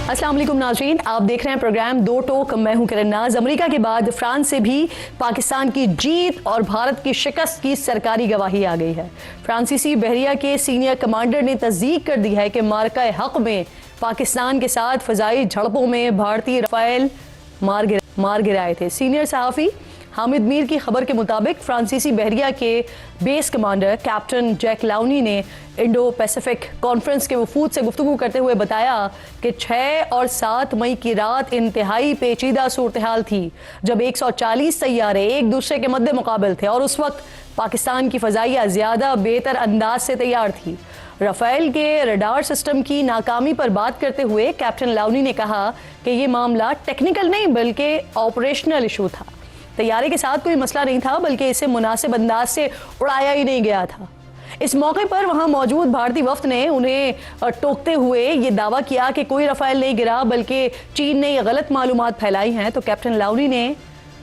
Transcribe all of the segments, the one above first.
अस्सलाम वालेकुम नाज़रीन, आप देख रहे हैं प्रोग्राम दो टोक। मैं हूं किरण नाज। अमेरिका के बाद फ्रांस से भी पाकिस्तान की जीत और भारत की शिकस्त की सरकारी गवाही आ गई है। फ्रांसीसी बहरिया के सीनियर कमांडर ने तस्दीक कर दी है कि मार्का हक में पाकिस्तान के साथ फ़ज़ाई झड़पों में भारतीय राफेल मार गिराए थे। सीनियर सहाफ़ी हामिद मीर की खबर के मुताबिक फ्रांसीसी बहरिया के base commander captain Jack lavani ने इंडो पैसिफिक कॉन्फ्रेंस के वफूद से गुफ्तगू करते हुए बताया कि 6 और 7 मई की रात इंतहाई पेचीदा सूरत हाल थी, जब 140 तैयारे एक दूसरे के मद्दे मुकाबिल थे और उस वक्त पाकिस्तान की फ़ज़ाइया ज़्यादा बेहतर अंदाज से तैयार थी। राफेल के रडार सिस्टम की नाकामी पर बात करते हुए कैप्टन लाउनी ने कहा कि ये मामला टेक्निकल नहीं बल्कि ऑपरेशनल इशू था। तैयारे के साथ कोई मसला नहीं था, बल्कि इसे मुनासिब अंदाज से उड़ाया ही नहीं गया था। इस मौके पर वहां मौजूद भारतीय वफ्द ने उन्हें टोकते हुए ये दावा किया कि कोई राफेल नहीं गिरा, बल्कि चीन ने ये गलत मालूमात फैलाई हैं। तो कैप्टन लाउनी ने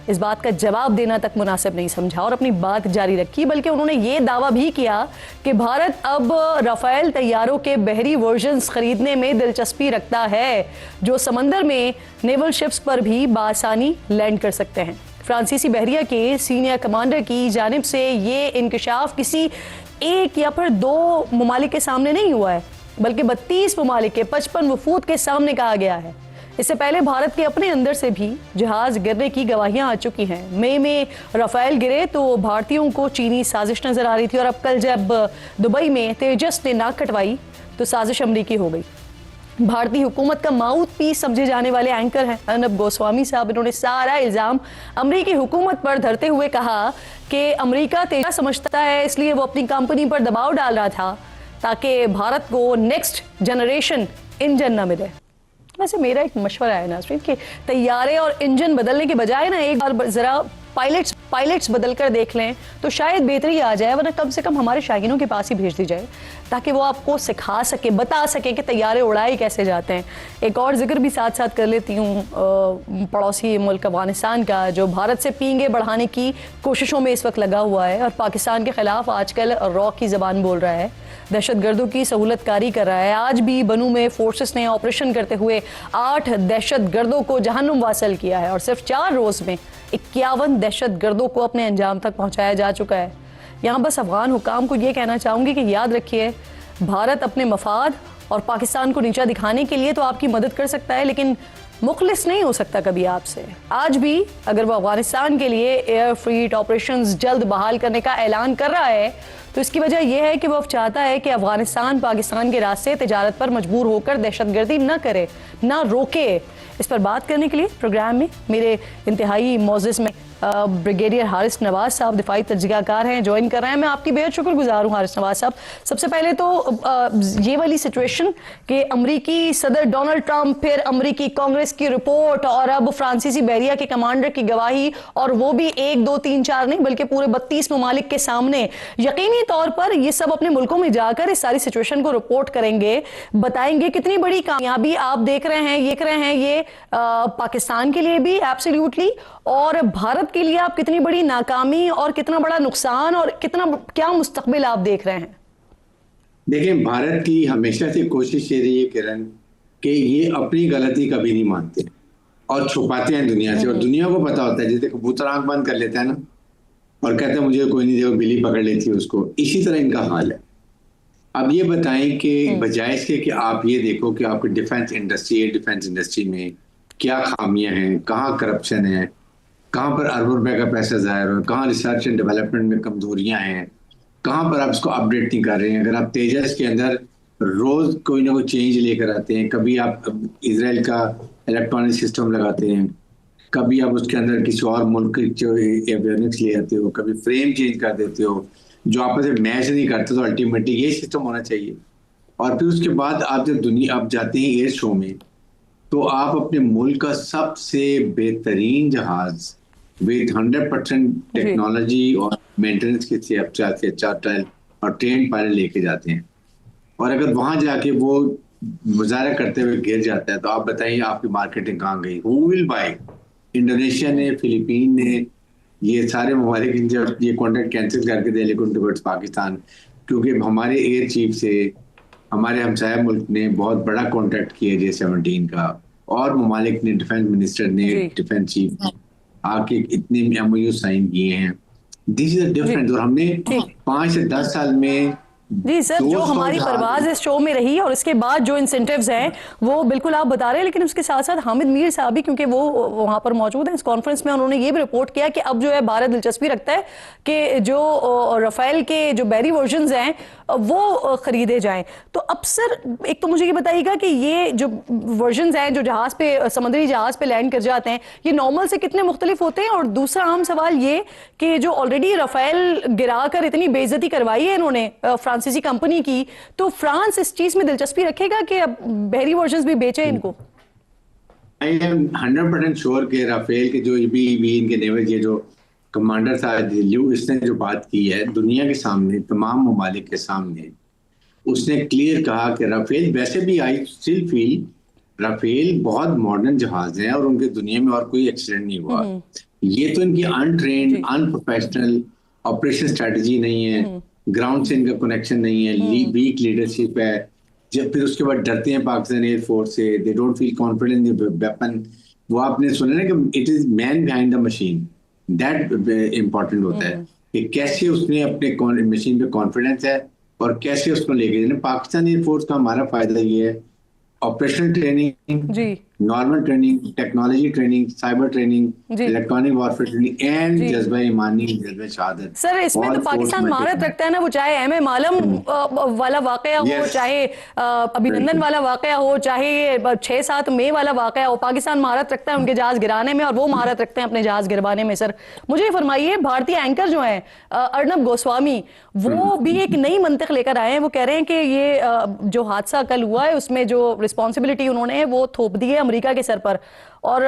इस बात का जवाब देना तक मुनासिब नहीं समझा और अपनी बात जारी रखी, बल्कि उन्होंने ये दावा भी किया कि भारत अब राफेल तैयारों के बहरी वर्जन्स खरीदने में दिलचस्पी रखता है, जो समंदर में नेवल शिप्स पर भी बासानी लैंड कर सकते हैं। फ्रांसीसी बहरिया के सीनियर कमांडर की जानिब से ये इंकशाफ किसी एक या फिर 2 ममालिक के सामने नहीं हुआ है, बल्कि 32 ममालिक के 55 वफूद के सामने कहा गया है। इससे पहले भारत के अपने अंदर से भी जहाज गिरने की गवाहियां आ चुकी हैं। मई में राफेल गिरे तो भारतीयों को चीनी साजिश नजर आ रही थी, और अब कल जब दुबई में तेजस ने नाक कटवाई तो साजिश अमरीकी हो गई। भारतीय हुकूमत का माउथ पीस समझे जाने वाले एंकर हैं अर्नब गोस्वामी साहब। इन्होंने सारा इल्ज़ाम अमरीकी हुकूमत पर धरते हुए कहा कि अमरीका तेजा समझता है, इसलिए वो अपनी कंपनी पर दबाव डाल रहा था ताकि भारत को नेक्स्ट जनरेशन इंजन ना मिले। वैसे मेरा एक मशवरा है नाज़रीन कि तैयारे और इंजन बदलने के बजाय ना एक बार ज़रा पायलट्स बदल कर देख लें तो शायद बेहतरी आ जाए, वरना कम से कम हमारे शागिनों के पास ही भेज दी जाए ताकि वो आपको सिखा सके, बता सके कि तैयारे उड़ाए कैसे जाते हैं। एक और जिक्र भी साथ साथ कर लेती हूँ पड़ोसी मुल्क अफगानिस्तान का, जो भारत से पींगे बढ़ाने की कोशिशों में इस वक्त लगा हुआ है और पाकिस्तान के खिलाफ आजकल रॉ की ज़बान बोल रहा है, दहशतगर्दों की सहूलतकारी कर रहा है। आज भी बनू में फोर्सेस ने ऑपरेशन करते हुए 8 दहशतगर्दों को जहन्नुम वासल किया है और सिर्फ 4 रोज़ में 51 दहशतगर्दों को अपने अंजाम तक पहुंचाया जा चुका है। यहाँ बस अफगान हुकाम को ये कहना चाहूँगी कि याद रखिए, भारत अपने मफाद और पाकिस्तान को नीचा दिखाने के लिए तो आपकी मदद कर सकता है, लेकिन मुखलिस नहीं हो सकता कभी आपसे। आज भी अगर वो अफगानिस्तान के लिए एयर फ्लीट ऑपरेशंस जल्द बहाल करने का ऐलान कर रहा है तो इसकी वजह यह है कि वो चाहता है कि अफगानिस्तान पाकिस्तान के रास्ते तिजारत पर मजबूर होकर दहशतगर्दी न करे, न रोके। इस पर बात करने के लिए प्रोग्राम में मेरे इंतहाई मोअज़्ज़िज़ में ब्रिगेडियर हारिस नवाज साहब दिफाई तजज़ियाकार हैं, ज्वाइन कर रहे हैं। मैं आपकी बेहद शुक्रगुजार हूँ हारिस नवाज साहब। सबसे पहले तो ये वाली सिचुएशन कि अमरीकी सदर डोनाल्ड ट्रंप, फिर अमरीकी कांग्रेस की रिपोर्ट और अब फ्रांसीसी बहरिया के कमांडर की गवाही, और वो भी 1 2 3 4 नहीं बल्कि पूरे 32 ममालिक के सामने, यकीनी तौर पर ये सब अपने मुल्कों में जाकर इस सारी सिचुएशन को रिपोर्ट करेंगे, बताएंगे। कितनी बड़ी कामयाबी आप देख रहे हैं ये पाकिस्तान के लिए भी एब्सोल्युटली, और भारत के लिए आप कितनी बड़ी नाकामी और कितना बड़ा नुकसान और क्या मुस्तकबिल आप देख रहे हैं? देखिए, भारत की हमेशा से कोशिश ये रही है किरण कि ये अपनी गलती कभी नहीं मानते और छुपाते हैं दुनिया से, और दुनिया को पता होता है। जैसे कबूतर आंख बंद कर लेता है ना और कहते हैं मुझे कोई नहीं, देखो बिल्ली पकड़ लेती है उसको, इसी तरह इनका हाल है। अब ये बताएं कि बजाय इसके कि आप ये देखो कि आपकी डिफेंस इंडस्ट्री में क्या खामियां हैं, कहाँ करप्शन है, कहाँ पर अरबों रुपए का पैसा ज़ाहिर हो, कहाँ रिसर्च एंड डेवलपमेंट में कमजोरियां हैं, कहाँ पर आप इसको अपडेट नहीं कर रहे हैं। अगर आप तेजस के अंदर रोज कोई ना कोई चेंज लेकर आते हैं, कभी आप इजराइल का इलेक्ट्रॉनिक सिस्टम लगाते हैं, कभी आप उसके अंदर किसी और मुल्क की जो एवियोनिक्स ले आते हो, कभी फ्रेम चेंज कर देते हो, जो आपस में मैच नहीं करते, तो अल्टीमेटली ये सिस्टम होना चाहिए। और फिर उसके बाद आप जब आप जाते हैं एयर शो में, तो आप अपने मुल्क का सबसे बेहतरीन जहाज विद 100% टेक्नोलॉजी और मेंटेनेंस के से अच्छा ट्रायल और ट्रेन पायलट लेके जाते हैं, और अगर वहां जाके वो मुजाहरा करते हुए गिर जाता है तो आप बताइए आपकी मार्केटिंग कहाँ गई? Who will buy? इंडोनेशिया ने, फिलीपीन ने, ये सारे ममालिक जब ये कॉन्ट्रैक्ट कैंसिल करके दे, लेकिन टुवर्ड्स पाकिस्तान, क्योंकि हमारे एयर चीफ से हमारे हमसाया मुल्क ने बहुत बड़ा कॉन्ट्रैक्ट किया J-17 का, और ममालिक ने, डिफेंस मिनिस्टर ने, जी डिफेंस चीफ ने आके इतने MOU साइन किए हैं। This is a G difference. और हमने ठीक 5 से 10 साल में जी सर, जो 200 हमारी परवाज इस शो में रही और इसके बाद जो इंसेंटिव्स हैं वो बिल्कुल आप बता रहे हैं, लेकिन उसके साथ साथ हामिद मीर साहब भी, क्योंकि वो वहां पर मौजूद हैं इस कॉन्फ्रेंस में, उन्होंने ये भी रिपोर्ट किया कि अब जो है भारत दिलचस्पी रखता है कि जो राफेल के जो बैरी वर्जन्स हैं वो खरीदे जाएं। तो अब सर एक तो मुझे ये बताइएगा कि ये जो वर्जन्स हैं जो जहाज पे, समुद्री जहाज पे लैंड कर जाते हैं, ये नॉर्मल से कितने मुख्तलिफ होते हैं? और दूसरा अहम सवाल ये कि जो ऑलरेडी राफेल गिरा कर इतनी बेइज्जती करवाई है इन्होंने फ्रांसीसी कंपनी की, तो फ्रांस इस चीज में दिलचस्पी रखेगा कि अब बहरी वर्जन्स भी बेचे इनको? आई एम 100% श्योर कि राफेल के जो भी इनके नेवल, ये जो कमांडर था ल्यू, इसने जो बात की है दुनिया के सामने, तमाम ममालिक के सामने, उसने क्लियर कहा कि राफेल, वैसे भी आई स्टिल फील राफेल बहुत मॉडर्न जहाज हैं और उनके दुनिया में और कोई एक्सीडेंट नहीं हुआ। ये तो इनकी अनट्रेन्ड, अनप्रोफेशनल ऑपरेशन स्ट्रेटजी नहीं है, ग्राउंड से इनका कनेक्शन नहीं है, वीक लीडरशिप है। जब फिर उसके बाद डरते हैं पाकिस्तान एयरफोर्स से, they don't feel confident in weapon. वो आपने सुना ना कि it is man behind the machine, that important होता है कि कैसे उसने अपने मशीन पे कॉन्फिडेंस है और कैसे उसको लेके जाना। पाकिस्तान एयरफोर्स का हमारा फायदा ये है, ऑपरेशनल ट्रेनिंग जी, normal training, technology training, cyber training, जी, इलेक्ट्रॉनिक वॉरफेयर ट्रेनिंग एंड जी। जज्बा ईमानी, जज्बा शहादत। सर इसमें All तो force पाकिस्तान में महारत देखना। रखता है ना, वो चाहे MM आलम वाला वाकया हो, Yes, चाहे अभिनंदन बिल्कुल। वाला वाकया हो, चाहे 6-7 मई वाला वाकया हो, पाकिस्तान महारत रखता है उनके जहाज गिराने में और वो महारत रखते हैं अपने जहाज गिरवाने में। सर मुझे ये फरमाइए, भारतीय एंकर जो हैं अर्नब गोस्वामी, वो भी एक नई मंतिक लेकर आए हैं। वो कह रहे हैं कि ये जो हादसा कल हुआ है उसमें जो रिस्पॉन्सिबिलिटी उन्होंने वो थोप दी है अमेरिका के सर पर। और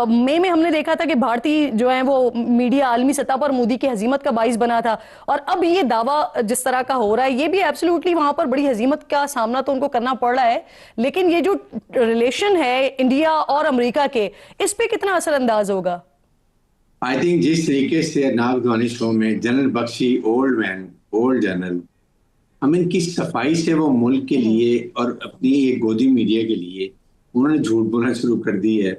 मई में हमने देखा था कि भारतीय जो है वो मीडिया आलमी सतह पर मोदी की हजीमत का बाइस बना था, और अब ये दावा जिस तरह का हो रहा है, ये भी एब्सोल्युटली वहां पर बड़ी हजीमत का सामना तो उनको करना पड़ रहा है, लेकिन ये जो रिलेशन है इंडिया और अमेरिका के, इस पे कितना असरअंदाज होगा? आई थिंक जिस तरीके से नाग धोनी शो में general Bakshi, old man, old general, हम इनकी सफाई से वो मुल्क के लिए और अपनी एक गोदी मीडिया के लिए उन्होंने झूठ बोलना शुरू कर दी है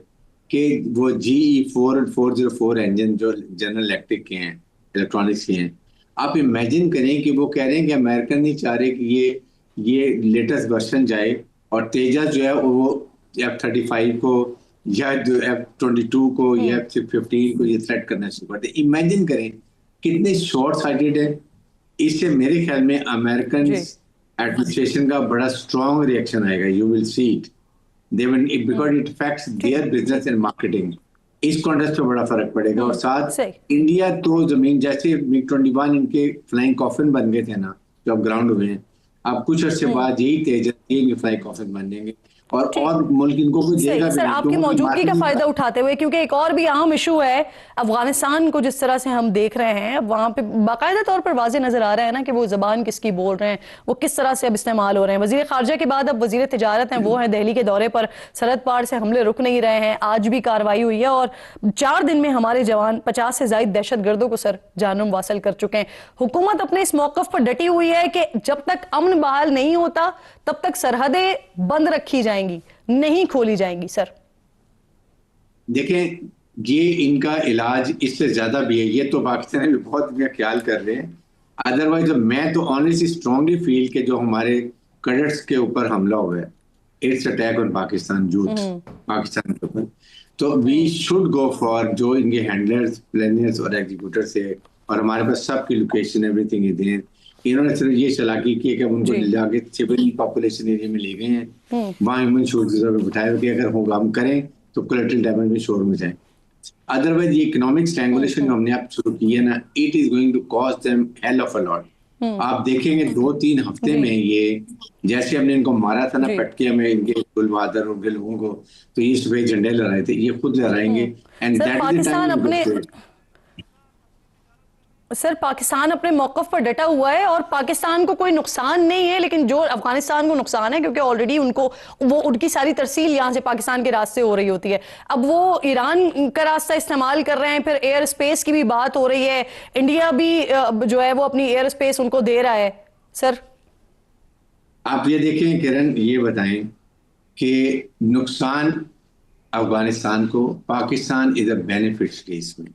कि वो GE4 और 404 इंजन जो जनरल इलेक्ट्रिक के हैं, इलेक्ट्रॉनिक्स के हैं, आप इमेजिन करें कि वो कह रहे हैं कि अमेरिकन नहीं चाह रहे कि ये लेटेस्ट वर्जन जाए और तेजस जो है वो F-35 को या जो F-22 को या F-15 को ये थ्रेट करना शुरू करते। इमेजिन करें कितने शॉर्ट साइटेड है। इससे मेरे ख्याल में अमेरिकन एडमिनिस्ट्रेशन का बड़ा स्ट्रॉन्ग रिएक्शन आएगा। You will see it, they will because it affects their business and marketing। इस कॉन्टेक्स्ट पे बड़ा फर्क पड़ेगा। और साथ इंडिया तो जमीन, जैसे MiG-21 इनके फ्लाइंग कॉफिन बन गए थे ना जो अब ग्राउंड हुए हैं, अब कुछ अर्से बाद यही तेजस इनके फ्लाइंग कॉफिन बन जाएंगे और मुल्क इनको कोई देगा भी सर नहीं। आपकी मौजूदगी का फायदा उठाते हुए, क्योंकि एक और भी अहम इशू है अफगानिस्तान को जिस तरह से हम देख रहे हैं, वहां पे बाकायदा तौर पर वाज़ेह नजर आ रहा है ना कि वो जबान किसकी बोल रहे हैं, वो किस तरह से अब इस्तेमाल हो रहे हैं। वजीर खारजा के बाद अब वजीर तिजारत हैं, वो हैं दिल्ली के दौरे पर, सरहद पार से हमले रुक नहीं रहे हैं। आज भी कार्रवाई हुई है और 4 दिन में हमारे जवान 50 से ज्यादा दहशतगर्दों को सर जानम वासिल कर चुके हैं। हुकूमत अपने इस मौकफ पर डटी हुई है कि जब तक अमन बहाल नहीं होता तब तक सरहदें बंद रखी जाएंगी, नहीं खोली जाएंगी। सर देखें, ये इनका इलाज इससे ज्यादा भी है। ये तो पाकिस्तान भी बहुत इनका ख्याल कर रहे हैं। अदरवाइज मैं तो ऑनेस्टली स्ट्रांगली फील के जो हमारे कैडेट्स के ऊपर हमला हुआ है, it's attack on Pakistan youth, Pakistan के ऊपर, तो वी शुड गो फॉर जो इनके हैंडलर्स, प्लानर्स और एग्जीक्यूटर से, और हमारे पास सबकी लोकेशन एवरीथिंग इज देयर। इन्होंने सिर्फ ये चलाकी की कि उनको जाके सिविल पॉपुलेशन एरिया में ले गए हैं, वहाँ ह्यूमन सोर्सेज पे बिठाए कि अगर होगा हम करें तो कोलैटरल डैमेज में शोर में जाए। अदरवाइज ये इकोनॉमिक स्ट्रैंगुलेशन हमने आप शुरू की है ना, it is going to cost them hell of a lot. आप देखेंगे 2-3 हफ्ते में ये, जैसे हमने इनको मारा था ना पटकिया में, इनके गुल बहादुर उनके लोगों को, तो ये सफेद झंडे लहराए थे, ये खुद लहराएंगे। एंड सर पाकिस्तान अपने मौकफ पर डटा हुआ है और पाकिस्तान को कोई नुकसान नहीं है, लेकिन जो अफगानिस्तान को नुकसान है क्योंकि ऑलरेडी उनको वो उनकी सारी तरसील यहाँ से पाकिस्तान के रास्ते हो रही होती है। अब वो ईरान का रास्ता इस्तेमाल कर रहे हैं, फिर एयर स्पेस की भी बात हो रही है, इंडिया भी जो है वो अपनी एयर स्पेस उनको दे रहा है। सर आप ये देखें किरण, ये बताएं कि नुकसान अफगानिस्तान को, पाकिस्तान इज अ बेनिफिशियरी इसमें।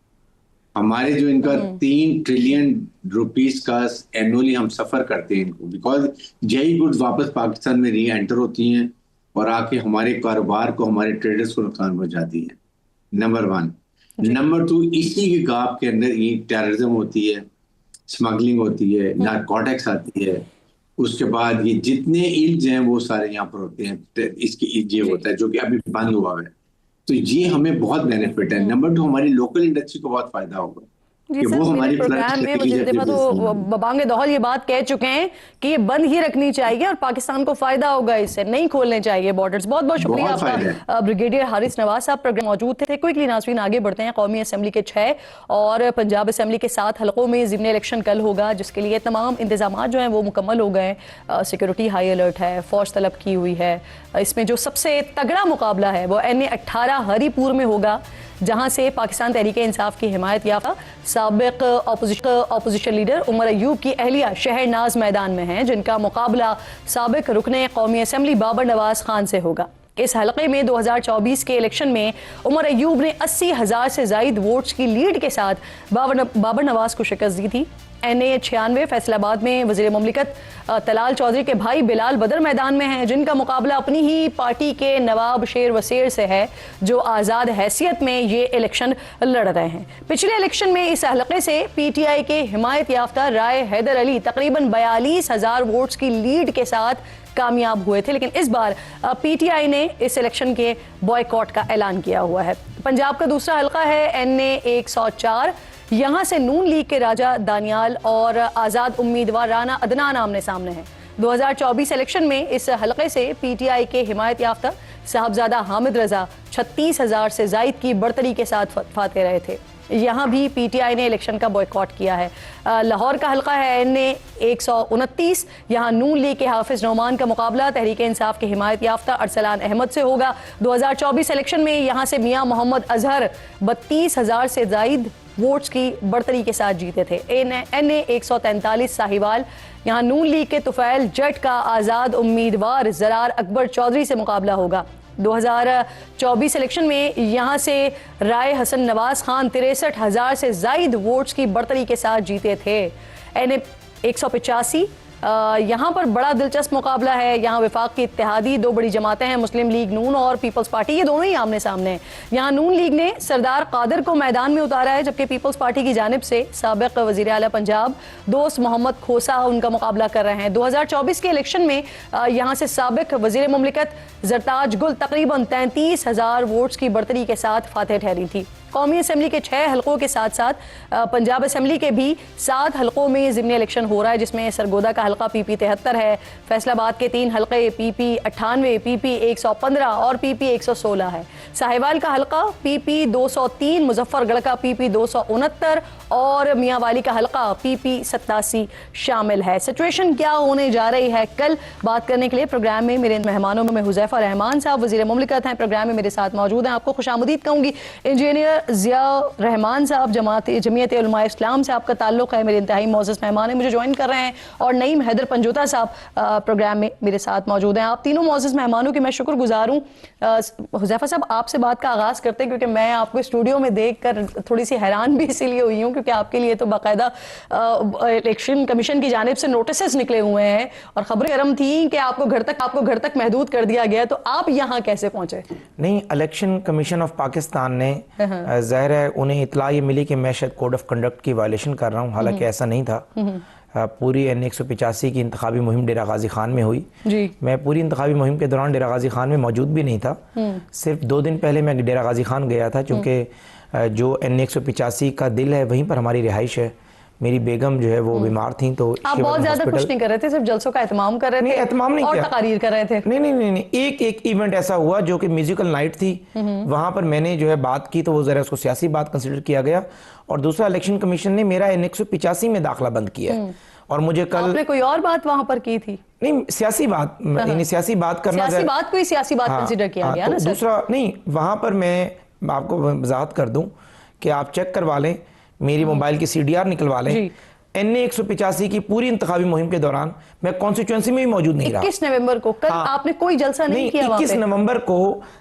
हमारे जो इनका 3 ट्रिलियन रुपीस का एनुअली हम सफर करते हैं इनको, बिकॉज यही गुड्स वापस पाकिस्तान में री एंटर होती हैं और आके हमारे कारोबार को, हमारे ट्रेडर्स को नुकसान पहुंचाती है। नंबर 1। नंबर 2, इसी के गाप के अंदर ये टेररिज्म होती है, स्मगलिंग होती है, नारकोटिक्स आती है, उसके बाद ये जितने इल्ज हैं वो सारे यहाँ पर होते हैं। इसकी ये होता है जो कि अभी बंद हुआ है, तो ये हमें बहुत बेनिफिट है। नंबर 2, हमारी लोकल इंडस्ट्री को बहुत फायदा होगा जी कि सर, वो मेरे हमारी प्रोग्राम में मुझे दफा तो बबांगे दौहल ये बात कह चुके हैं कि ये बंद ही रखनी चाहिए और पाकिस्तान को फायदा होगा, इससे नहीं खोलने चाहिए बॉर्डर्स। बहुत बहुत शुक्रिया आपका ब्रिगेडियर हारिस नवाज साहब प्रोग्राम मौजूद थे। क्विकली नाज़रीन आगे बढ़ते हैं। कौमी असम्बली के 6 और पंजाब असम्बली के 7 हलकों में ज़िमनी इलेक्शन कल होगा, जिसके लिए तमाम इंतजाम जो हैं वो मुकम्मल हो गए हैं। सिक्योरिटी हाई अलर्ट है, फौज तलब की हुई है। इसमें जो सबसे तगड़ा मुकाबला है वो NA 18 हरीपुर में होगा, जहां से पाकिस्तान तहरीक इंसाफ की हिमायत याफ्ता साबिक अपोजिशन लीडर उमर अयूब की अहलिया शहरनाज मैदान में हैं, जिनका मुकाबला साबिक रुकने कौमी असम्बली बाबर नवाज खान से होगा। इस हलके में 2024 के इलेक्शन में उमर अयूब ने 80,000 से जायद वोट्स की लीड के साथ बाबर नवाज को शिकस्त दी थी। NA 96 फैसलाबाद में वज़ीर मुमलिकत तलाल चौधरी के भाई बिलाल बदर मैदान में हैं, जिनका मुकाबला अपनी ही पार्टी के नवाब शेर वसीर से है, जो आज़ाद हैसियत में ये इलेक्शन लड़ रहे हैं। पिछले इलेक्शन में इस हलके से PTI के हिमायत याफ्ता राय हैदर अली तकरीबन 42,000 वोट्स की लीड के साथ कामयाब हुए थे, लेकिन इस बार PTI ने इस इलेक्शन के बॉयकॉट का ऐलान किया हुआ है। पंजाब का दूसरा हलका है NA 104। यहाँ से नून लीग के राजा दानियाल और आज़ाद उम्मीदवार राना अदनान आमने सामने हैं। 2024 इलेक्शन में इस हलके से PTI के हिमायत याफ्ता साहबजादा हामिद रजा 36,000 से जायद की बढ़तरी के साथ फाते रहे थे। यहाँ भी PTI ने इलेक्शन का बॉयकॉट किया है। लाहौर का हलका है NA 129। यहाँ नून लीग के हाफिज नौमान का मुकाबला तहरीक इंसाफ के हिमायत याफ्ता अरसलान अहमद से होगा। 2024 इलेक्शन में यहाँ से मियाँ मोहम्मद अजहर 32,000 से जायद वोट्स की बढ़तरी के साथ जीते थे। NA 143 साहिवाल, यहाँ नून लीग के तुफैल जट का आज़ाद उम्मीदवार जरार अकबर चौधरी से मुकाबला होगा। 2024 इलेक्शन में यहाँ से राय हसन नवाज खान 63,000 से जायद वोट्स की बढ़तरी के साथ जीते थे। NA 185 यहाँ पर बड़ा दिलचस्प मुकाबला है। यहाँ विफाक की इत्तेहादी 2 बड़ी जमातें हैं, मुस्लिम लीग नून और पीपल्स पार्टी, ये दोनों ही आमने सामने हैं। यहाँ नून लीग ने सरदार कादिर को मैदान में उतारा है, जबकि पीपल्स पार्टी की जानिब से साबिक वज़ीर आला पंजाब दोस्त मोहम्मद खोसा उनका मुकाबला कर रहे हैं। 2024 के इलेक्शन में यहाँ से साबिक वज़ीर मुमलिकत जरताज गुल तकरीबन 33,000 वोट्स की बढ़तरी के साथ फातेह ठहरी थी। कौमी असम्बली के 6 हलकों के साथ साथ पंजाब असम्बली के भी 7 हलकों में ज़िमनी इलेक्शन हो रहा है, जिसमें सरगोदा का हलका PP 73 है, फैसलाबाद के 3 हलके PP 98, PP 115 और PP 116 है। साहिवाल का हलका PP 203, मुजफ्फरगढ़ का PP 269 और मियांवाली का हलका PP 87 शामिल है। सिचुएशन क्या होने जा रही है, कल बात करने के लिए प्रोग्राम में मेरे मेहमानों में हुज़ैफा रहमान साहब वज़ीर मुमलिकत हैं, प्रोग्राम में मेरे साथ मौजूद हैं। आपको खुशामदीद कहूँगी। इंजीनियर ज़िया रहमान साहब जमीयत उलमा इस्लाम से आपका ताल्लुक़ है, मेरे इंतहाई मौजूद मेहमान हैं, मुझे ज्वाइन कर रहे हैं, और नईम हैदर पंजोता साहब प्रोग्राम में मेरे साथ मौजूद हैं। आप तीनों मौजूद मेहमानों की मैं शुक्रगुजार हूँ। हुज़ैफा साहब, आपसे बात का आगाज़ करते हैं, क्योंकि मैं आपको स्टूडियो में देख कर थोड़ी सी हैरान भी इसीलिए हुई हूँ क्योंकि आपके लिए तो बाकायदा इलेक्शन कमीशन की जानिब से नोटिस निकले हुए हैं और खबरें गर्म थी कि आपको घर तक महदूद कर दिया गया, तो आप यहाँ कैसे पहुंचे? नहीं, इलेक्शन कमीशन ऑफ पाकिस्तान ने ज़ाहिर है उन्हें इतला ये मिली कि मैं शायद कोड ऑफ कंडक्ट की वायलेशन कर रहा हूँ, हालांकि ऐसा नहीं था। पूरी NA 185 की इंतखाबी मुहिम डेरा गाजी खान में हुई जी। मैं पूरी इंतखाबी मुहिम के दौरान डेरा गाजी खान में मौजूद भी नहीं था। सिर्फ 2 दिन पहले मैं डेरा गाजी खान गया था, चूँकि जो NA 185 का दिल है वहीं पर हमारी रिहाइश है। मेरी बेगम जो है वो बीमार थी, तो आप बहुत ज्यादा कुछ नहीं कर रहे थे, सिर्फ जलसों का एहतमाम कर रहे थे। एहतमाम नहीं और किया, तकारीर कर रहे थे। नहीं, एक इवेंट ऐसा हुआ जो कि म्यूजिकल नाइट थी, वहां पर मैंने जो है बात की तो वो जरा उसको सियासी बात कंसिडर किया गया। और दूसरा, इलेक्शन कमीशन ने मेरा NA 185 में दाखिला बंद किया है और मुझे कल आपने कोई और बात वहां पर की थी? नहीं, सियासी बात, यानी सियासी बात करना, कोई सियासी बात कंसिडर किया गया ना सर? दूसरा नहीं, वहां पर मैं आपको वजाहत कर दूं कि आप चेक करवा लें, मेरी मोबाइल की CDR निकलवा लें। NA 185 की पूरी इंतखाबी मुहिम के दौरान मैं कॉन्स्टिट्यूएंसी में भी मौजूद नहीं रहा। 21 नवंबर को कल हाँ। आपने कोई जलसा नहीं किया वहां 21 पे? नवंबर को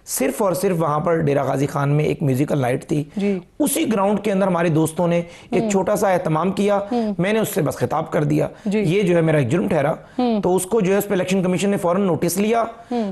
सिर्फ और सिर्फ वहां पर डेरा गाजी खान में एक म्यूजिकल नाइट थी जी। उसी ग्राउंड के अंदर हमारे दोस्तों ने एक छोटा सा एहतमाम किया, मैंने उससे बस खिताब कर दिया, ये जो है मेरा एक जुर्म ठहरा। तो उसको जो है उस पे इलेक्शन कमीशन ने फौरन नोटिस लिया,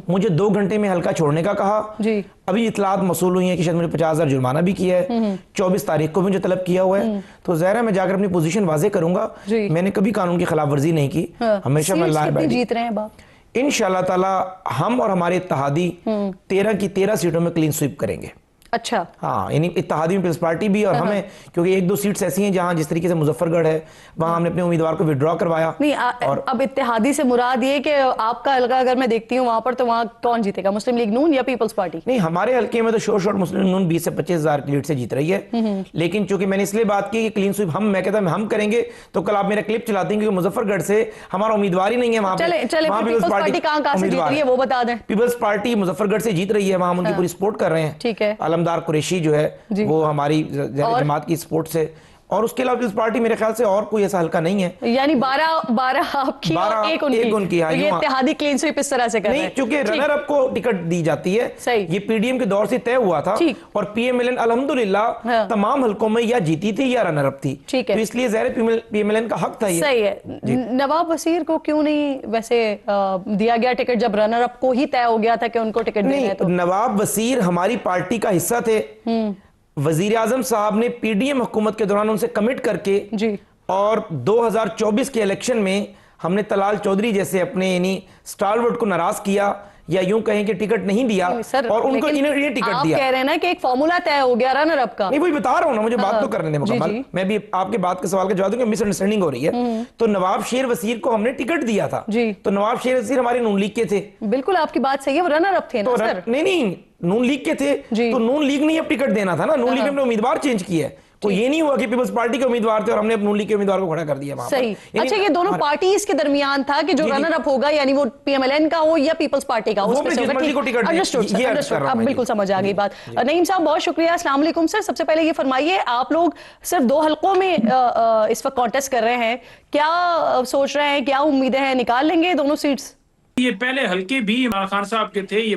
मुझे 2 घंटे में हल्का छोड़ने का कहा। जी। अभी इतलात मसूल हुई है कि शायद मुझे 50,000 जुर्माना भी किया है, 24 तारीख को भी मुझे तलब किया हुआ है। तो ज़ाहिर है मैं जाकर अपनी पोजीशन वाजे करूंगा, मैंने कभी कानून की खिलाफ वर्जी नहीं की। हमेशा मैं जीत रहे हैं बाप इंशाअल्लाह ताला हम और हमारे इत्तेहादी 13 की 13 सीटों में क्लीन स्वीप करेंगे। अच्छा। हाँ, यानी इत्तेहादी में पीपल्स पार्टी भी और हमें, क्योंकि 1-2 सीट्स ऐसी हैं जहां जिस तरीके से मुजफ्फरगढ़ है वहां हमने अपने उम्मीदवार को विड्रॉ करवाया। नहीं और अब इत्तेहादी से मुराद ये कि आपका हल्का अगर मैं देखती हूँ वहां पर, तो वहां कौन जीतेगा, मुस्लिम लीग नून या पीपल्स पार्टी? नहीं, हमारे हल्के में तो शोर मुस्लिम नून 20 से 25,000 की लीड से जीत रही है। लेकिन चूंकि मैंने इसलिए बात की कि क्लीन स्वीप मैं कहता हम करेंगे, तो कल आप मेरा क्लिप चलाते हैं, क्योंकि मुजफ्फरगढ़ से हमारा उम्मीदवार ही नहीं है वहां पे। पीपल्स पार्टी कहां से जीत रही है वो बता दें। पीपल्स पार्टी मुजफ्फरगढ़ से जीत रही है, वहां हम उनकी पूरी सपोर्ट कर रहे हैं। ठीक है। अलमदार कुरैशी जो है वो हमारी जमात की सपोर्ट से, और उसके अलावा पीपल्स पार्टी मेरे ख्याल से और कोई ऐसा हल्का नहीं है। यानी 12 आपकी और एक उनकी। हाँ, तो ये इत्तेहादी क्लीन स्वीप इस तरह से कर रहे हैं। नहीं, क्योंकि रनर अप को टिकट दी जाती है, सही। ये PDM के दौर से तय हुआ था, और PMLN अल्हम्दुलिल्लाह तमाम हल्कों में या जीती थी या रनर अप थी, तो इसलिए ज़ाहिर PMLN का हक था ये। सही है। नवाब वसीर को क्यों नहीं वैसे दिया गया टिकट, जब रनर अप को ही तय हो गया था कि उनको टिकट देना है? तो नवाब वसीर हमारी पार्टी का हिस्सा थे, वजीर आजम साहब ने PDM हुकूमत के दौरान उनसे कमिट करके जी, और 2024 के इलेक्शन में हमने तलाल चौधरी जैसे अपने यानी स्टारवर्ड को नाराज किया, या यूं कहें कि टिकट नहीं दिया, और उनको इन्हें टिकट आप दिया। कह रहे हैं ना कि एक फॉर्मूला तय हो गया रनर अप का। नहीं, वही बता रहा हूं ना, मुझे बात तो करने दें मुकम्मल। मैं भी आपके बात के सवाल का जवाब दूंगा, मिसअंडरस्टैंडिंग हो रही है। तो नवाब शेर वसीर को हमने टिकट दिया था जी, तो नवाब शेर वसीर हमारे नून लीग के थे। बिल्कुल आपकी बात सही है, वो रनर अप थे ना सर। नहीं, नून लीग के थे, तो नून लीग ने अब टिकट देना था ना, नून लीग ने अपने उम्मीदवार चेंज किया है। तो ये नहीं हुआ कि पीपल्स पार्टी के उम्मीदवार थे और हमने नून लीग के उम्मीदवार को खड़ा कर दिया वहां सही। अच्छा, ये दोनों पार्टीज के दरमियान था कि जो रनर अप होगा, यानी वो PMLN का हो या पीपल्स पार्टी का हो, अब बिल्कुल समझ आ गई बात। नईम साहब बहुत शुक्रिया, अस्सलाम वालेकुम सर। सबसे पहले ये फरमाइए, आप लोग सिर्फ 2 हल्कों में इस वक्त कॉन्टेस्ट कर रहे हैं, क्या सोच रहे हैं, क्या उम्मीदें हैं, निकाल लेंगे दोनों सीट्स? ये पहले हल्के भी इमरान खान साहब के थे, ये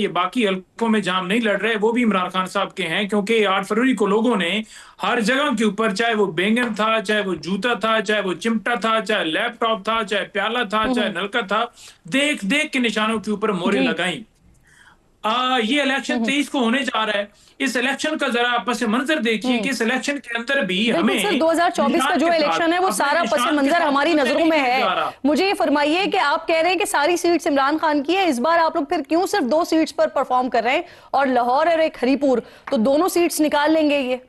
बाकी हल्कों में जहां नहीं लड़ रहे वो भी इमरान खान साहब के हैं, क्योंकि 8 फरवरी को लोगों ने हर जगह के ऊपर, चाहे वो बैंगन था, चाहे वो जूता था, चाहे वो चिमटा था, चाहे लैपटॉप था, चाहे प्याला था, चाहे नलका था, देख देख के निशानों के ऊपर मोहरें लगाई। ये इलेक्शन 23 को होने जा रहा है। इस इलेक्शन का जरा पस मंजर देखिए कि इस इलेक्शन के अंदर भी हमें सर 2024 का जो इलेक्शन है वो सारा पस मंजर हमारी नजरों में है। मुझे ये फरमाइए कि आप कह रहे हैं कि सारी सीट्स इमरान खान की है, इस बार आप लोग फिर क्यों सिर्फ 2 सीट्स पर परफॉर्म कर रहे हैं, और लाहौर और एक हरीपुर, तो दोनों सीट्स निकाल लेंगे ये?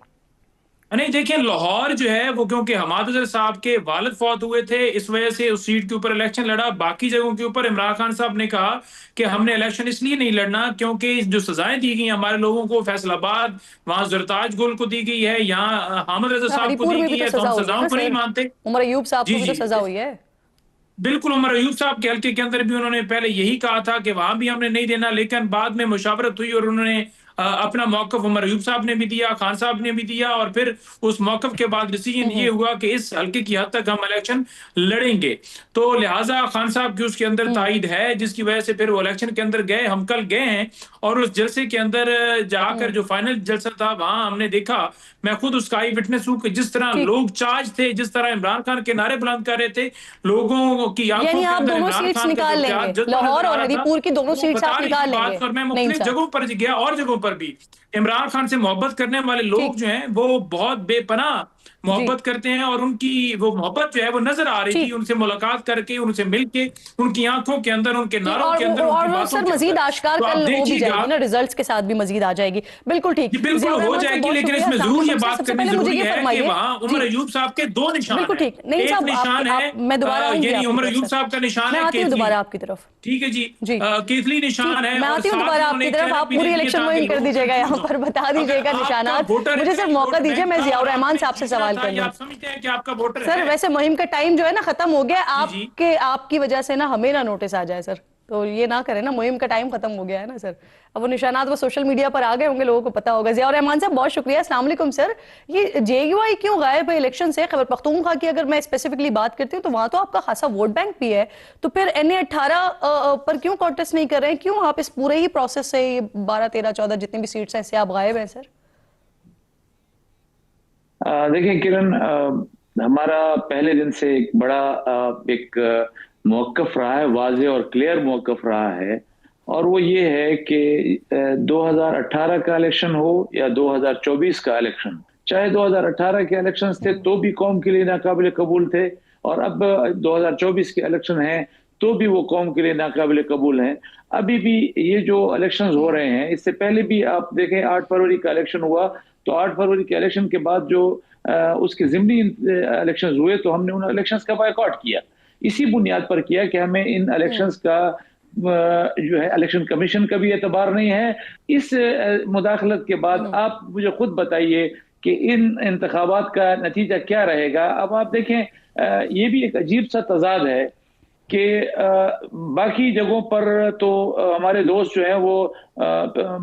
नहीं, देखिए, लाहौर जो है वो क्योंकि हमाद अजहर साहब के वालिद फौत हुए थे, इस वजह से उस सीट के ऊपर इलेक्शन लड़ा। बाकी जगहों के ऊपर इमरान खान साहब ने कहा कि हमने इलेक्शन इसलिए नहीं लड़ना क्योंकि जो सजाएं दी गई हमारे लोगों को, फैसलाबाद वहां ज़रताज गुल को दी गई है, यहाँ हामिद रजा साहब को दी गई है, तो हम सजाओं को नहीं मानते। उमर अयूब साहब को भी तो सजा हुई है। बिल्कुल, उमर अयूब साहब के हल्के के अंदर भी उन्होंने पहले यही कहा था कि वहां भी हमने नहीं देना, लेकिन बाद में मुशावरत हुई और उन्होंने अपना मौकफ उमर अयूब साहब ने भी दिया, खान साहब ने भी दिया, और फिर उस मौकफ के बाद डिसीजन ये हुआ कि इस हल्के की हद तक हम इलेक्शन लड़ेंगे। तो लिहाजा खान साहब की उसके अंदर तायद है, जिसकी वजह से फिर वो इलेक्शन के अंदर गए। हम कल गए हैं और उस जलसे के अंदर जाकर जो फाइनल जलसा था वहां हमने देखा, मैं खुद उसका आई विटनेस हूं कि जिस तरह लोग चार्ज थे, जिस तरह इमरान खान के नारे बुलंद कर रहे थे, लोगों की आंखों के अंदर दोनों सीट्स निकाल लेंगे, लाहौर और हरीपुर की दोनों सीट्स आप निकाल लेंगे। और मैं मुख्तलिफ जगहों पर गया और जगहों पर भी इमरान खान से मोहब्बत करने वाले लोग जो हैं वो बहुत बेपनाह मोहब्बत करते हैं, और उनकी वो मोहब्बत जो है वो नजर आ रही थी उनसे मुलाकात करके, उनसे मिलके, उनकी आंखों के अंदर, उनके नारों के अंदर, और सर मजीद आश्कार कल हो भी जाएगी ना, रिजल्ट्स के साथ भी मजीद आ जाएगी। बिल्कुल ठीक, बिल्कुल हो जाएगी, लेकिन इसमें जरूर ये बात करनी जरूरी है कि वहाँ उमर अयूब साहब के 2 निशान हैं। बिल्कुल ठीक, नहीं साहब, निशान है, मैं दोबारा यानी उमर अयूब साहब का निशान है दोबारा आपकी तरफ, ठीक है जी, केतली निशान है। मैं आती हूँ दोबारा आपकी तरफ, आप पूरी इलेक्शन में कर दीजिएगा, यहाँ पर बता दीजिएगा निशानात, मुझे सिर्फ मौका दीजिए, मैं जियाउर रहमान साहब से सवाल कर लूँ। समझते हैं कि आपका वोटर सर वैसे मुहिम का टाइम जो है ना खत्म हो गया, आपकी वजह से ना हमें ना नोटिस आ जाए सर। तो ये ना करें ना, मुहिम का टाइम खत्म हो गया है ना सर। अब वो निशानात वो सोशल मीडिया पर आ गए होंगे, लोगों को पता होगा। ज़िया रहमान साहब बहुत शुक्रिया, अस्सलाम वालेकुम सर। ये JUI क्यों गायब है इलेक्शन से? खैबर पख्तूनख्वा की अगर मैं स्पेसिफिकली बात करती हूँ तो वहां तो आपका खासा वोट बैंक भी है, तो फिर NA 18 पर क्यों कॉन्टेस्ट नहीं कर रहे हैं? क्यों आप इस पूरे ही प्रोसेस से 12, 13, 14 जितनी भी सीट्स हैं इससे आप गायब हैं सर? देखिए किरण, हमारा पहले दिन से एक बड़ा एक मौक़िफ़ रहा है, वाज़ेह और क्लियर मौक़िफ़ रहा है, और वो ये है कि 2018 का इलेक्शन हो या 2024 का इलेक्शन, चाहे 2018 के इलेक्शन थे तो भी कौम के लिए नाकाबिल कबूल थे, और अब 2024 के इलेक्शन हैं तो भी वो कौम के लिए नाकाबिल कबूल हैं। अभी भी ये जो इलेक्शन हो रहे हैं, इससे पहले भी आप देखें 8 फरवरी का इलेक्शन हुआ, तो 8 फरवरी के इलेक्शन के बाद जो उसके ज़िमनी इलेक्शंस हुए तो हमने उन इलेक्शंस का बायकॉट किया। इसी बुनियाद पर किया कि हमें इन इलेक्शंस का जो है इलेक्शन कमीशन का भी एतबार नहीं है। इस मुदाखलत के बाद आप मुझे खुद बताइए कि इन इंतखाबात का नतीजा क्या रहेगा। अब आप देखें, ये भी एक अजीब सा तजाद है कि बाकी जगहों पर तो हमारे दोस्त जो हैं वो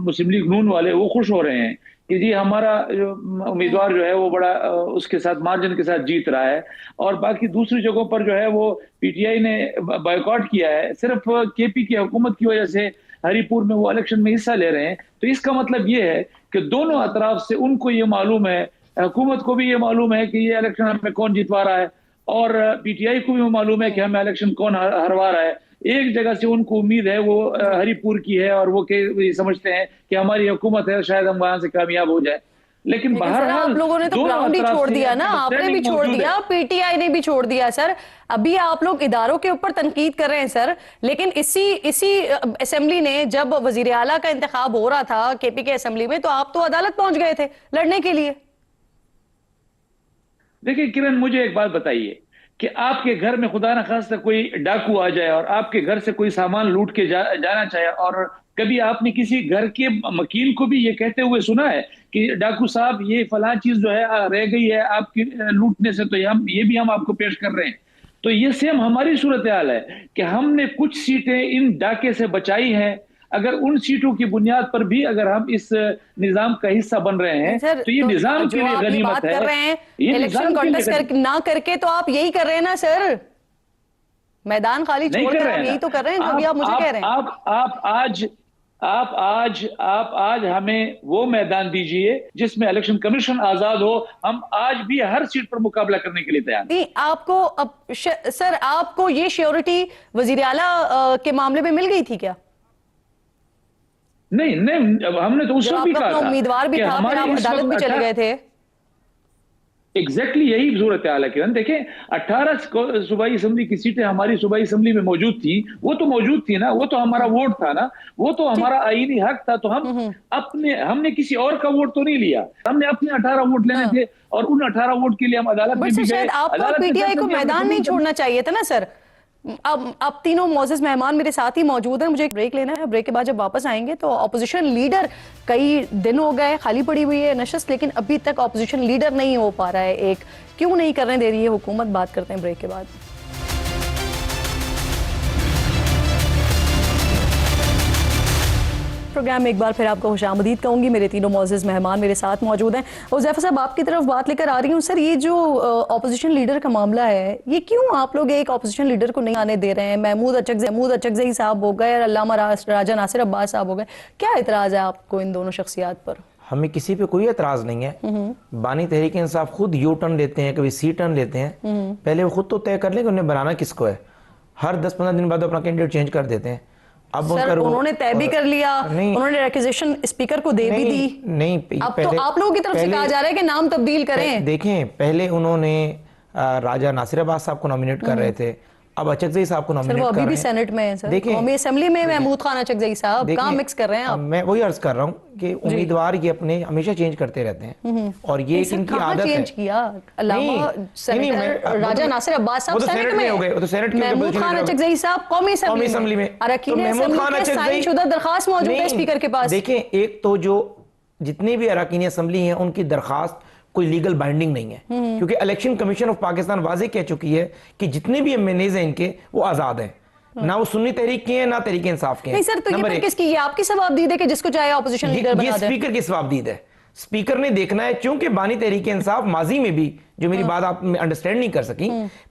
मुस्लिम लीग नून वाले वो खुश हो रहे हैं कि जी हमारा उम्मीदवार जो है वो बड़ा उसके साथ मार्जिन के साथ जीत रहा है, और बाकी दूसरी जगहों पर जो है वो PTI ने बायकॉट किया है, सिर्फ KP की हुकूमत की वजह से हरीपुर में वो इलेक्शन में हिस्सा ले रहे हैं। तो इसका मतलब ये है कि दोनों अतराफ से उनको ये मालूम है, हुकूमत को भी ये मालूम है कि ये इलेक्शन हमें कौन जितवा रहा है, और PTI को भी मालूम है कि हमें इलेक्शन कौन हरवा रहा है। एक जगह से उनको उम्मीद है वो हरीपुर की है, और वो समझते हैं कि हमारी हुकूमत है, शायद हम वहां से कामयाब हो जाए। लेकिन सर आप लोगों ने तो ग्राउंड ही छोड़ दिया ना, आपने भी छोड़ दिया, PTI ने भी छोड़ दिया सर। अभी आप लोग इदारों के ऊपर तनकीद कर रहे हैं सर, लेकिन इसी असेंबली ने जब वजीर आला का इंतखाब हो रहा था KP के असेंबली में, तो आप तो अदालत पहुंच गए थे लड़ने के लिए। देखिए किरण, मुझे एक बात बताइए कि आपके घर में खुदा न खास्ता कोई डाकू आ जाए और आपके घर से कोई सामान लूट के जाना चाहे, और कभी आपने किसी घर के वकील को भी ये कहते हुए सुना है कि डाकू साहब ये फलां चीज जो है रह गई है आपकी लूटने से, तो ये भी हम आपको पेश कर रहे हैं। तो ये सेम हमारी सूरत हाल है कि हमने कुछ सीटें इन डाके से बचाई हैं। अगर उन सीटों की बुनियाद पर भी अगर हम इस निजाम का हिस्सा बन रहे हैं तो ये निजाम के लिए गनीमत है। कर रहे हैं इलेक्शन कॉन्टेस्ट ना करके, तो आप यही कर रहे हैं ना सर, मैदान खाली छोड़कर आप यही तो कर रहे हैं जो भी आप मुझे कह रहे हैं। आप आज हमें वो मैदान दीजिए जिसमें इलेक्शन कमीशन आजाद हो, हम आज भी हर सीट पर मुकाबला करने के लिए तैयार हैं। आपको सर आपको ये श्योरिटी वजीर आला के मामले में मिल गई थी क्या? नहीं, हमने तो उस वक्त भी कहा था, उम्मीदवार भी था, फिर आप अदालत में चले गए थे। एग्जैक्टली यही सूरत हाल है किरण। देखें 18 सूबाई असेंबली की सीटें हमारी सूबाई असेंबली में मौजूद थी, वो तो मौजूद थी ना, वो तो हमारा वोट था ना, वो तो हमारा आईनी हक था। तो हमने किसी और का वोट तो नहीं लिया, हमने अपने 18 वोट लेने थे, और उन 18 वोट के लिए हम अदालत में भी गए। आपको PTI को मैदान नहीं छोड़ना चाहिए था ना सर। अब तीनों मौजूद मेहमान मेरे साथ ही मौजूद हैं, मुझे एक ब्रेक लेना है। ब्रेक के बाद जब वापस आएंगे तो ऑपोजिशन लीडर, कई दिन हो गए खाली पड़ी हुई है नशस्त, लेकिन अभी तक ऑपोजिशन लीडर नहीं हो पा रहा है एक, क्यों नहीं करने दे रही है हुकूमत? बात करते हैं ब्रेक के बाद। प्रोग्राम में एक बार फिर आपको खुशामदीद कहूंगी। मेरे तीनों मौजूद मेहमान मेरे साथ मौजूद हैं। हुज़ैफा साहब, आपकी तरफ बात लेकर आ रही हूँ। सर, ये जो ऑपोजिशन लीडर का मामला है, ये क्यों आप लोग एक ऑपोजिशन लीडर को नहीं आने दे रहे हैं? महमूद अचकज़ई साहब हो गए, अल्लामा राजा नासिर अब्बास साहब हो गए, क्या एतराज़ है आपको इन दोनों शख्सियात पर? हमें किसी पे कोई एतराज़ नहीं है। बानी तहरीक इंसाफ खुद यू टर्न लेते हैं, कभी सी टर्न लेते हैं। पहले वो खुद तो तय कर ले कि उन्हें बनाना किसको है। हर 10-15 दिन बाद अपना कैंडिडेट चेंज कर देते हैं। अब सर, उन्होंने तय भी कर लिया, उन्होंने रिक्वेजिशन स्पीकर को दे भी दी। नहीं, अब तो आप लोगों की तरफ से कहा जा रहा है कि नाम तब्दील करें। देखें, पहले उन्होंने राजा नासिर अब्बास साहब को नॉमिनेट कर रहे थे, अब अचकज़ई साहब को नॉमिनेट कर रहे हैं। अभी भी सेनेट में है सर, देखिए कौमी असेंबली में महमूद खान अचकज़ई साहब, कहाँ मिक्स कर रहे हैं आप? मैं वही अर्ज कर रहा हूँ कि उम्मीदवार ये अपने हमेशा चेंज करते रहते हैं, और ये इनकी आदत है। चेंज किया राजा नासिर अब्बास साहब सेनेट में हो गए, तो सेनेट महमूद खान अचकज़ई साहब कौमी असेंबली में, महमूद खान अचकज़ई शुदा दरखास्त मौजूद है स्पीकर के पास। देखें, एक तो जो जितनी भी अरकानी असेंबली हैं उनकी दरखास्त कोई लीगल बाइंडिंग नहीं है, क्योंकि इलेक्शन कमीशन ऑफ पाकिस्तान वाज़ेह कह चुकी है कि जितने भी MNAs हैं इनके वो आज़ाद हैं। ना वो सुन्नी तहरीक की है ना तहरीक इंसाफ के हैं। नहीं सर, तो ये नंबर फिर एक, किसकी, ये आपकी सवाबदीद है कि जिसको चाहे ऑपोजिशन लीडर बना ये दे? स्पीकर की सवाबदीद है। स्पीकर ने देखना है, क्योंकि बानी तहरीक इंसाफ माजी में भी, जो मेरी बात आप अंडरस्टैंड नहीं कर सकी,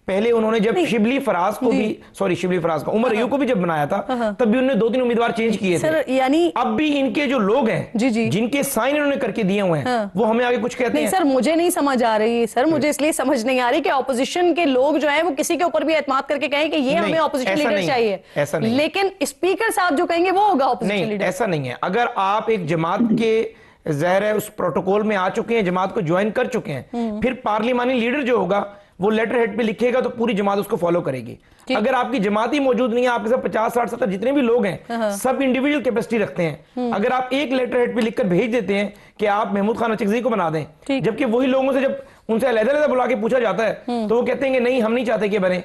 पहले उन्होंने जब शिबली फराज को भी, सॉरी शिबली फराज को, उमर अयूब को भी जब बनाया था, तब भी उन्होंने 2-3 उम्मीदवार चेंज किए सर थे। यानी अब भी इनके जो लोग हैं, जी जी, जिनके साइन इन्होंने करके दिए हुए हैं, वो हमें आगे कुछ कहते नहीं हैं। सर मुझे नहीं समझ आ रही है सर, मुझे इसलिए समझ नहीं आ रही कि ऑपोजिशन के लोग जो हैं वो किसी के ऊपर भी एतमाद करके कहें कि ये हमें ऑपोजिशन लीडर चाहिए, ऐसा नहीं, लेकिन स्पीकर साहब जो कहेंगे वो होगा ऑपोजिशन लीडर। ऐसा नहीं है। अगर आप एक जमात के ज़ाहिर है उस प्रोटोकॉल में आ चुके हैं, जमात को ज्वाइन कर चुके हैं, फिर पार्लिमानी लीडर जो होगा वो लेटर हेड पे लिखेगा तो पूरी जमात उसको फॉलो करेगी। अगर आपकी जमात ही मौजूद नहीं है, आपके साथ 50, 60, 70 जितने भी लोग हैं, सब इंडिविजुअल कैपेसिटी रखते हैं, अगर आप एक लेटर हेड पे लिखकर भेज देते हैं कि आप महमूद खान अचकज़ई को बना दें, जबकि वही लोगों से जब उनसे अलग-अलग बुला के पूछा जाता है तो वो कहते हैं कि नहीं हम नहीं चाहते कि बने,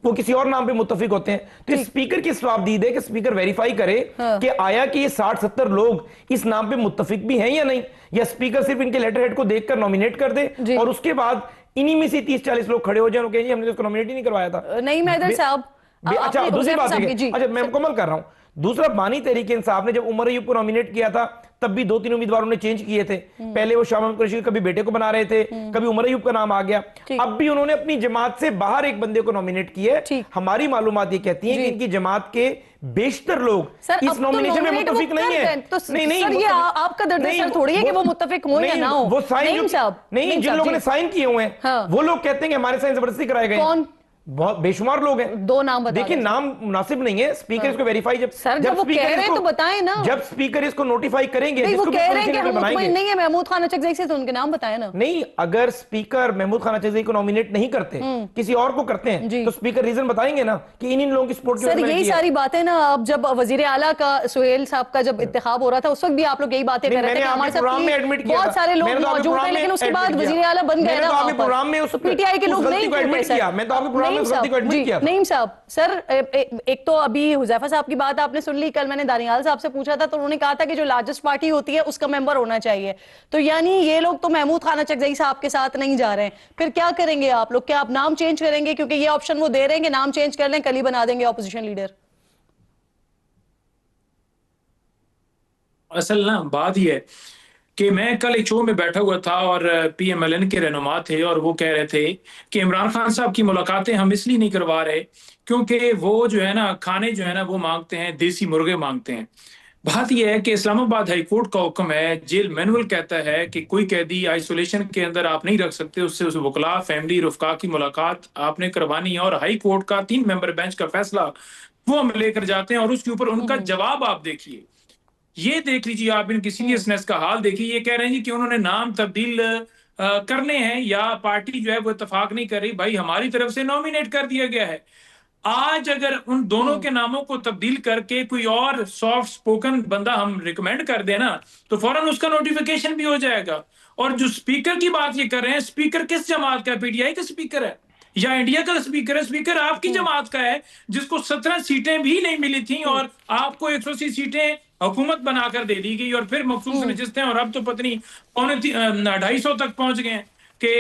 वो किसी और नाम पे मुत्तफिक होते हैं। तो स्पीकर की जवाबदीद है कि स्पीकर वेरीफाई करे कि आया कि ये 60-70 लोग इस नाम पे मुत्तफिक भी हैं या नहीं, या स्पीकर सिर्फ इनके लेटर हेड को देखकर नॉमिनेट कर दे और उसके बाद इन्हीं में से 30-40 लोग खड़े हो जाए और कहें जी हमने तो इसको नॉमिनेट ही नहीं करवाया था। नहीं मैदर साहब, अच्छा दूसरी बात है, अच्छा मैं मुकम्मल कर रहा हूं। दूसरा, बानी तहरीक इंसाफ ने जब उमर अयूब को नॉमिनेट किया था तब भी 2-3 उम्मीदवारों ने चेंज किए थे। पहले वो शाह महमूद कुरैशी कभी बेटे को बना रहे थे, कभी उमर अयूब का नाम आ गया, अब भी उन्होंने अपनी जमात से बाहर एक बंदे को नॉमिनेट किया। हमारी मालूमात ये कहती है कि इनकी जमात के बेशतर लोग इस नॉमिनेशन में मुत्तफिक नहीं है। नहीं नहीं सर, ये आपका दर्द है सर, थोड़ी है कि वो मुत्तफिक हो या ना हो। वो साइन नहीं, जिन लोगों ने साइन किए हुए हैं वो लोग कहते हैं कि हमारे साइन जबरदस्ती कराए गए। कौन? बहुत बेशुमार लोग हैं। 2 नाम बता देखिए नाम मुनासिब नहीं है, स्पीकर इसको वेरीफाई जब वो कह रहे हैं तो बताएं ना। जब स्पीकर इसको नोटिफाई करेंगे, नहीं वो कह रहे हैं कि हम मुतमईन नहीं है महमूद खान अचकज़ई से, तो उनके नाम बताएं ना। नहीं, अगर स्पीकर महमूद खान अचकज़ई को नॉमिनेट नहीं करते, किसी और को करते हैं, तो स्पीकर रीजन बताएंगे ना कि इन लोगों की सपोर्ट की। सर यही सारी बातें ना, अब जब वजीर आला का सुहेल साहब का जब इंतखाब हो रहा था उस वक्त भी आप लोग यही बातें कर रहे थे कि हमारे साथ बहुत सारे लोग मौजूद हैं, लेकिन उसके बाद वजीर आला बन गए ना, प्रोग्राम में उस पीटीआई के लोग नहीं एडमिट किया। मैं तो आपके प्रोग्राम में गलती को एडमिट किया। नईम साहब, सर एक तो अभी हुज़ैफा साहब की बात आपने सुन ली, कल मैंने दानियाल साहब से पूछा था तो उन्होंने कहा था कि जो लार्जेस्ट पार्टी होती है उसका मेंबर होना चाहिए, तो यानी ये लोग तो महमूद खान अचकज़ई साहब के साथ नहीं जा रहे हैं, फिर क्या करेंगे आप लोग? क्या आप नाम चेंज करेंगे? क्योंकि ये ऑप्शन वो दे रहे हैं कि नाम चेंज कर लें, कल ही बना देंगे ऑपोजिशन लीडर। असल ना बात ये है कि मैं कल एक शो में बैठा हुआ था और PMLN के रहनुमा थे और वो कह रहे थे कि इमरान खान साहब की मुलाकातें हम इसलिए नहीं करवा रहे क्योंकि वो जो है ना खाने जो है ना वो मांगते हैं, देसी मुर्गे मांगते हैं। बात यह है कि इस्लामाबाद हाई कोर्ट का हुक्म है, जेल मैनुअल कहता है कि कोई कैदी आइसोलेशन के अंदर आप नहीं रख सकते, उससे उस वकला फैमिली रुफका की मुलाकात आपने करवानी है। और हाई कोर्ट का 3 मेंबर बेंच का फैसला वो हम लेकर जाते हैं और उसके ऊपर उनका जवाब आप देखिए, ये देख लीजिए आप इनकी सीरियसनेस का हाल देखिए। ये कह रहे हैं जी कि उन्होंने नाम तब्दील करने हैं या पार्टी जो है वो इत्तेफाक नहीं कर रही। भाई हमारी तरफ से नॉमिनेट कर दिया गया है। आज अगर उन दोनों के नामों को तब्दील करके कोई और सॉफ्ट स्पोकन बंदा हम रिकमेंड कर देना तो फौरन उसका नोटिफिकेशन भी हो जाएगा। और जो स्पीकर की बात ये कर रहे हैं, स्पीकर किस जमात का? PTI का स्पीकर है या इंडिया का स्पीकर है? स्पीकर आपकी जमात का है जिसको 17 सीटें भी नहीं मिली थी और आपको 180 सीटें हुकूमत बनाकर दे दी गई और फिर मखसूस नशिस्तें और अब तो पत्नी 250 तक पहुंच गए हैं कि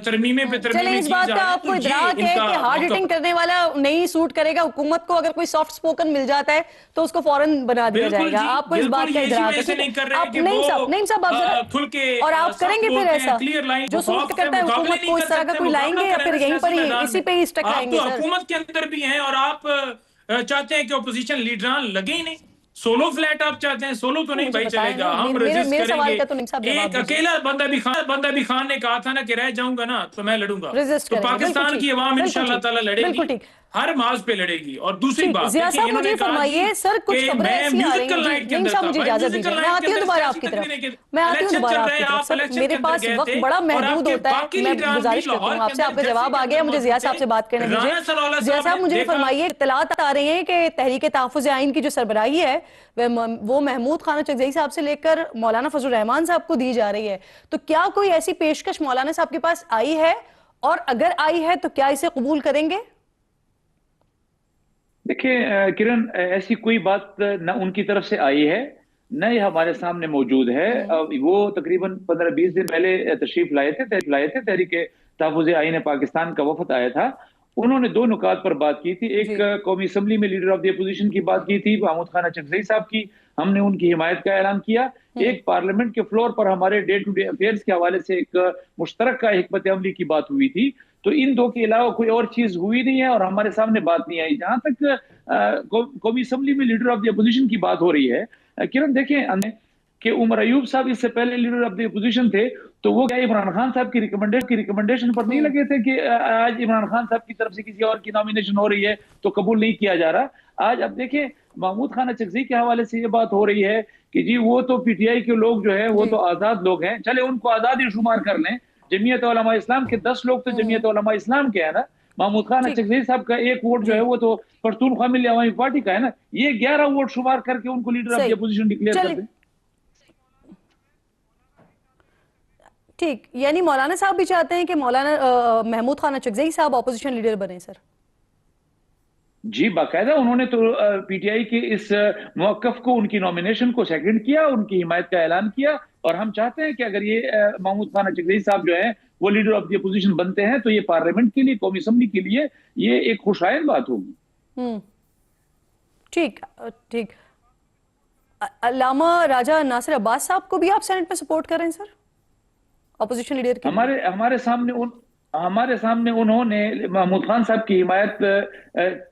तरमीमें पे तरमीमें। इस बात का आपको इदराक है कि हार्ड हिटिंग करने वाला नहीं सूट करेगा हुकूमत को, अगर कोई सॉफ्ट स्पोकन मिल जाता है तो उसको फौरन बना दिया जाएगा। आपको इस बात का इदराक है? नहीं साहब आप खुल के और आप करेंगे फिर ऐसा जो सूट करता है हुकूमत को इस तरह का कोई लाएंगे या फिर यहीं पर ही इसी पे ही स्टक रहेंगे? हुकूमत के अंदर भी हैं और आप चाहते हैं कि ऑपोजिशन लीडरान लगे ही नहीं। सोलो फ्लैट आप चाहते हैं? सोलो तो नहीं भाई चलेगा, हम रेजिस्ट करेंगे। एक अकेला बंदा भी खान ने कहा था ना कि रह जाऊंगा ना तो मैं लड़ूंगा, तो पाकिस्तान की आवाम इंशाल्लाह ताला लड़ेगी, हर माज पे लड़ेगी। और दूसरी बात जिया साहब मुझे फरमाइए, सर कुछ खबरें ऐसी आ रही हैं, नहीं साहब मुझे इजाजत दीजिए, मैं आती हूँ दोबारा आपकी तरफ, मैं आती हूँ दोबारा आपकी तरफ। सर मेरे पास वक्त बड़ा महदूद होता है, मैं गुजारिश करता हूँ आपसे, आपका जवाब आ गया, मुझे जिया साहब से बात करने दीजिए। जिया साहब मुझे फरमाइए, इत्तलात आ रही है कि तहरीक तहफ़्फ़ुज़ आइन की जो सरबराही है वो महमूद खान अचकज़ई साहब से लेकर मौलाना फजलुर रहमान साहब को दी जा रही है, तो क्या कोई ऐसी पेशकश मौलाना साहब के पास आई है और अगर आई है तो क्या इसे कबूल करेंगे? देखिए किरण, ऐसी कोई बात न उनकी तरफ से आई है न ये हमारे सामने मौजूद है। वो तकरीबन 15-20 दिन पहले तशरीफ लाए थे तहरीक तहफ़्फ़ुज़ आइन पाकिस्तान का वफद आया था उन्होंने दो नुकात पर बात की थी। एक कौमी असम्बली में लीडर ऑफ द अपोजिशन की बात की थी, महमूद खान अचकज़ई साहब की, हमने उनकी हिमायत का ऐलान किया। एक पार्लियामेंट के फ्लोर पर हमारे डे टू डे अफेयर्स के हवाले से एक मुश्तरका हिकमत अमली की बात हुई थी। तो इन दो के अलावा कोई और चीज हुई नहीं है और हमारे सामने बात नहीं आई। जहां तक कौमी असम्बली में लीडर ऑफ द अपोजिशन की बात हो रही है, किरण देखें कि उमर अयूब साहब इससे पहले लीडर ऑफ द अपोजिशन थे, तो वो क्या इमरान खान साहब की रिकमेंडेशन पर नहीं लगे थे कि आज इमरान खान साहब की तरफ से किसी और की नॉमिनेशन हो रही है तो कबूल नहीं किया जा रहा। आज अब देखें महमूद खान अचकज़ई के हवाले से ये बात हो रही है कि जी वो तो पीटीआई के लोग जो है वो तो आजाद लोग हैं, चले उनको आजाद ही शुमार कर लें। जमीयत उलमा इस्लाम के 10 लोग तो जमीयत उलमा इस्लाम के है ना। महमूद खान अचकज़ई साहब का एक वोट जो है वो तो पख्तूनख्वा मिल्ली अवामी पार्टी का है ना। ये 11 वोट शुमार करके उनको leader of the opposition declare कर दें। ठीक, यानी मौलाना साहब भी चाहते हैं कि मौलाना महमूद खान अचकज़ई साहब ऑपोजिशन लीडर बने सर? जी, बाकायदा उन्होंने तो पीटीआई के इस मौक़िफ़ को, उनकी नॉमिनेशन को सेकंड किया, उनकी हिमायत का ऐलान किया। और हम चाहते हैं कि अगर ये महमूद खान अचकज़ई साहब जो है वो लीडर ऑफ द अपोजिशन बनते हैं तो ये पार्लियामेंट के लिए, कौमी असम्बली के लिए ये एक खुशायन बात होगी। ठीक ठीक। अल्लामा राजा नासिर अब्बास साहब को भी आप सेनेट में सपोर्ट कर रहे हैं सर, ऑपोजिशन लीडर के? हमारे सामने उन्होंने महमूद खान साहब की हिमायत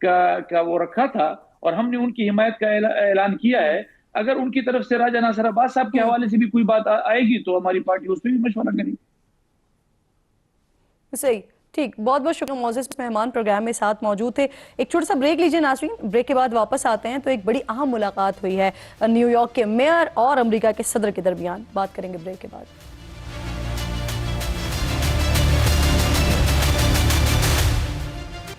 का वो रखा था और हमने उनकी हिमायत का ऐलान किया है। अगर उनकी तरफ से राजा नासिर अब्बास साहब के हवाले से भी कोई बात आएगी तो हमारी पार्टी उस पर भी मशवरा करेगी। सही, ठीक, बहुत बहुत शुक्रिया। मौजूद मेहमान प्रोग्राम में साथ मौजूद थे। एक छोटा सा ब्रेक लीजिए नाज़रीन, ब्रेक के बाद वापस आते हैं। तो एक बड़ी अहम मुलाकात हुई है न्यूयॉर्क के मेयर और अमेरिका के सदर के दरमियान, बात करेंगे ब्रेक के बाद।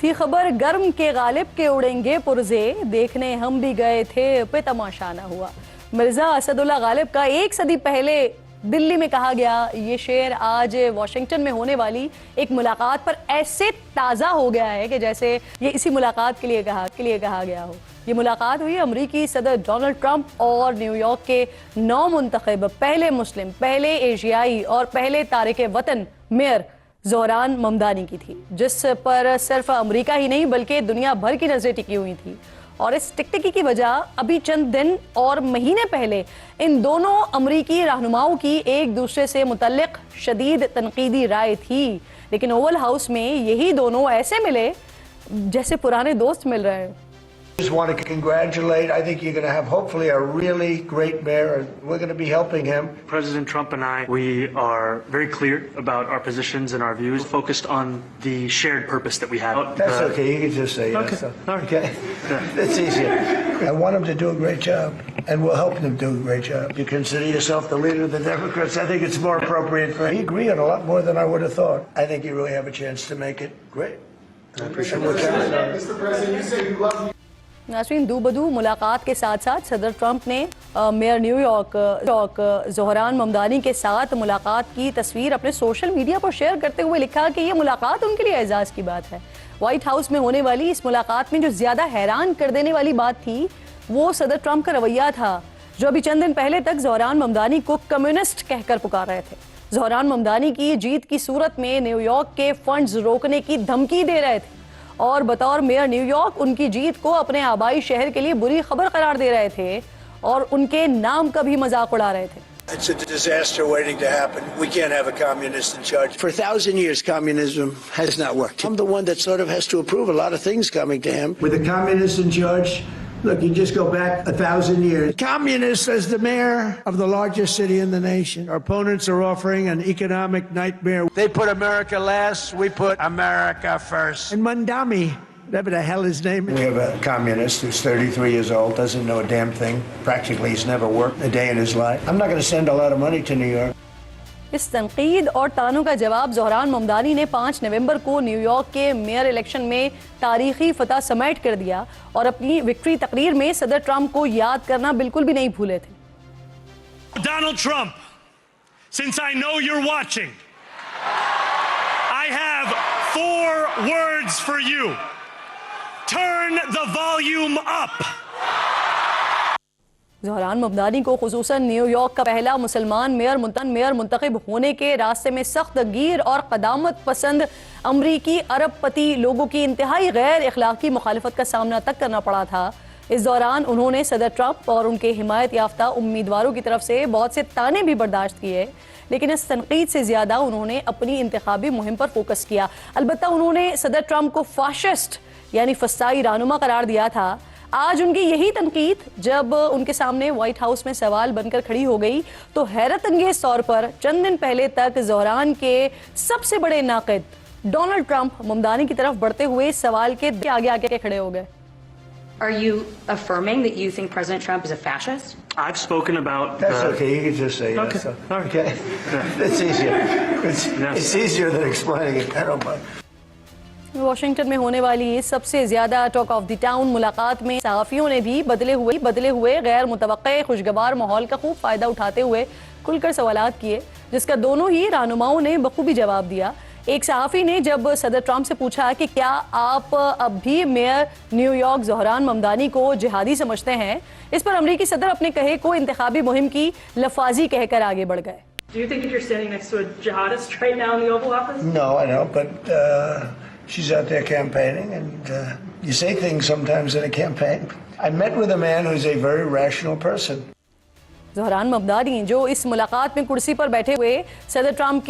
थी खबर गर्म के गालिब के उड़ेंगे पुरजे, देखने हम भी गए थे पे तमाशा ना हुआ। मिर्जा असदुल्ला गालिब का एक सदी पहले दिल्ली में कहा गया ये शेर आज वॉशिंगटन में होने वाली एक मुलाकात पर ऐसे ताज़ा हो गया है कि जैसे ये इसी मुलाकात के लिए कहा गया हो। ये मुलाकात हुई अमरीकी सदर डोनाल्ड ट्रंप और न्यूयॉर्क के नौ मुंतखब पहले मुस्लिम, पहले एशियाई और पहले तारिक वतन मेयर ज़ोहरान ममदानी की थी, जिस पर सिर्फ अमेरिका ही नहीं बल्कि दुनिया भर की नजरें टिकी हुई थी। और इस टिकटिकी की वजह अभी चंद दिन और महीने पहले इन दोनों अमरीकी रहनुमाओं की एक दूसरे से मुतल्लिक शदीद तनकीदी राय थी। लेकिन ओवल हाउस में यही दोनों ऐसे मिले जैसे पुराने दोस्त मिल रहे हैं। Just want to congratulate. I think you're going to have hopefully a really great mayor. We're going to be helping him. President Trump and I, we are very clear about our positions and our views, focused on the shared purpose that we have. That's okay. You can just say Okay. yes. Okay. That's easier. I want him to do a great job, and we'll help him do a great job. You consider yourself the leader of the Democrats. I think it's more appropriate for him. We agree on a lot more than I would have thought. I think you really have a chance to make it great. I appreciate what you're saying. Mr. President, you say you love नाज़रीन, दू बदू मुलाकात के साथ साथ सदर Trump ने mayor New York Zohran Mamdani के साथ मुलाकात की तस्वीर अपने सोशल मीडिया पर शेयर करते हुए लिखा कि ये मुलाकात उनके लिए एजाज़ की बात है। व्हाइट हाउस में होने वाली इस मुलाकात में जो ज़्यादा हैरान कर देने वाली बात थी वो सदर ट्रंप का रवैया था, जो अभी चंद दिन पहले तक ज़ोहरान ममदानी को कम्युनिस्ट कहकर पुकार रहे थे। ज़ोहरान ममदानी की जीत की सूरत में न्यूयॉर्क के फंड्स रोकने की धमकी दे रहे थे और बतौर मेयर न्यूयॉर्क उनकी जीत को अपने आबाई शहर के लिए बुरी खबर करार दे रहे थे और उनके नाम का भी मजाक उड़ा रहे थे। It's a disaster waiting to happen. We can't have a communist in charge. For 1,000 years, communism has not worked. I'm the one that sort of has to approve a lot of things coming to him. With a communist in charge, look, you just go back 1,000 years. Communist as the mayor of the largest city in the nation. Our opponents are offering an economic nightmare. They put America last, we put America first. And Mandami, whatever the hell his name is. We have a communist who's 33 years old, doesn't know a damn thing. Practically he's never worked a day in his life. I'm not going to send a lot of money to New York. इस तनकीद और तानों का जवाब ज़ोहरान ममदानी ने 5 नवंबर को New York के mayor election में तारीखी फतह समेट कर दिया और अपनी विक्ट्री तकरीर में सदर ट्रंप को याद करना बिल्कुल भी नहीं भूले थे। Donald Trump, since I know you're watching, I have 4 words for you. Turn the volume up. ज़हरान Mamdani को खुसूसन न्यूयॉर्क का पहला मुसलमान मेयर मुंतखब होने के रास्ते में सख्त गिर और क़दामत पसंद अमरीकी अरबपति लोगों की इंतहाई गैर अखलाकी मुखालफत का सामना तक करना पड़ा था। इस दौरान उन्होंने सदर ट्रंप और उनके हिमायत याफ्ता उम्मीदवारों की तरफ से बहुत से ताने भी बर्दाश्त किए, लेकिन इस तनकीद से ज़्यादा उन्होंने अपनी इंतखाबी मुहिम पर फोकस किया। अलबत्ता उन्होंने सदर ट्रंप को फाशिस्ट यानी फसाई रहनुमा करार दिया था। आज उनकी यही तनकीद जब उनके सामने व्हाइट हाउस में सवाल बनकर खड़ी हो गई तो हैरत अंगेज तौर पर चंद दिन पहले तक ज़हरान के सबसे बड़े नाक़िद डोनाल्ड ट्रंप ममदानी की तरफ बढ़ते हुए सवाल के आगे आगे खड़े हो गए। Are you affirming that you think President Trump is a fascist? I've spoken about. That's okay. You can just say yes. Okay. All right. Okay. It's easier. It's easier than explaining it. I don't mind. Washington में होने वाली सबसे ज्यादा talk of the town मुलाकात में सहाफियों ने भी बदले हुए गैर मुतवक्के खुशगवार माहौल का खूब फायदा उठाते हुए खुलकर सवालात किए, जिसका दोनों ही रहनुमाओं ने बखूबी जवाब दिया। एक सहाफी ने जब सदर ट्रंप से पूछा कि क्या आप अब भी मेयर न्यूयॉर्क ज़हरान ममदानी को जिहादी समझते हैं, इस पर अमरीकी सदर अपने कहे को इंतखाबी मुहिम की लफाजी कहकर आगे बढ़ गए। Do you think that you're standing next to a jihadist right now in the Oval Office? No, I don't, but she's out there campaigning, and you say things sometimes in a campaign. I met with a man who's a very rational person. ज़हरान Mamdani जो इस मुलाकात में कुर्सी पर बैठे हुए सदर Trump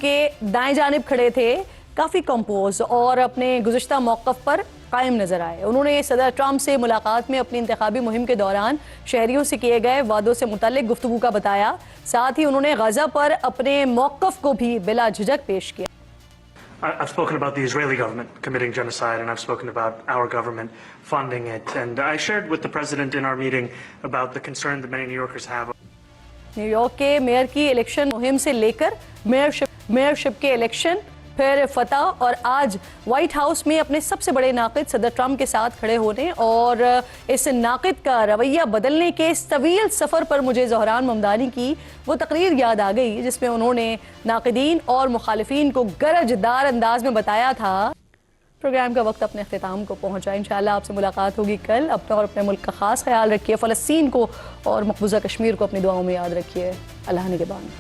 के दाएं जानिब खड़े थे, काफ़ी कंपोज और अपने गुज़िश्ता मौक़िफ़ पर कायम नजर आए। उन्होंने सदर ट्रंप से मुलाकात में अपनी इंतखाबी मुहिम के दौरान शहरियों से किए गए वादों से मुताल्लिक गुफ्तगू का बताया। साथ ही उन्होंने गजा पर अपने मौक़िफ़ को भी बिला झिझक पेश किया। I've spoken about the Israeli government committing genocide, and I've spoken about our government funding it. And I shared with the president in our meeting about the concern that many New Yorkers have. New York के mayor की election मुहिम से लेकर mayorship के election, फिर फतह और आज व्हाइट हाउस में अपने सबसे बड़े नाक़िद सदर ट्रंप के साथ खड़े होने और इस नाक़िद का रवैया बदलने के इस तवील सफ़र पर मुझे ज़हरान ममदानी की वो तकरीर याद आ गई जिसमें उन्होंने नाक़िदीन और मुखालिफिन को गरजदार अंदाज में बताया था। प्रोग्राम का वक्त अपने अख्तिताम को पहुँचा। इंशाअल्लाह आपसे मुलाकात होगी कल। अपना और अपने मुल्क का ख़ास ख्याल रखिए। फ़लस्तीन को और मकबूजा कश्मीर को अपनी दुआओं में याद रखिए। अल्लाह निगहबान।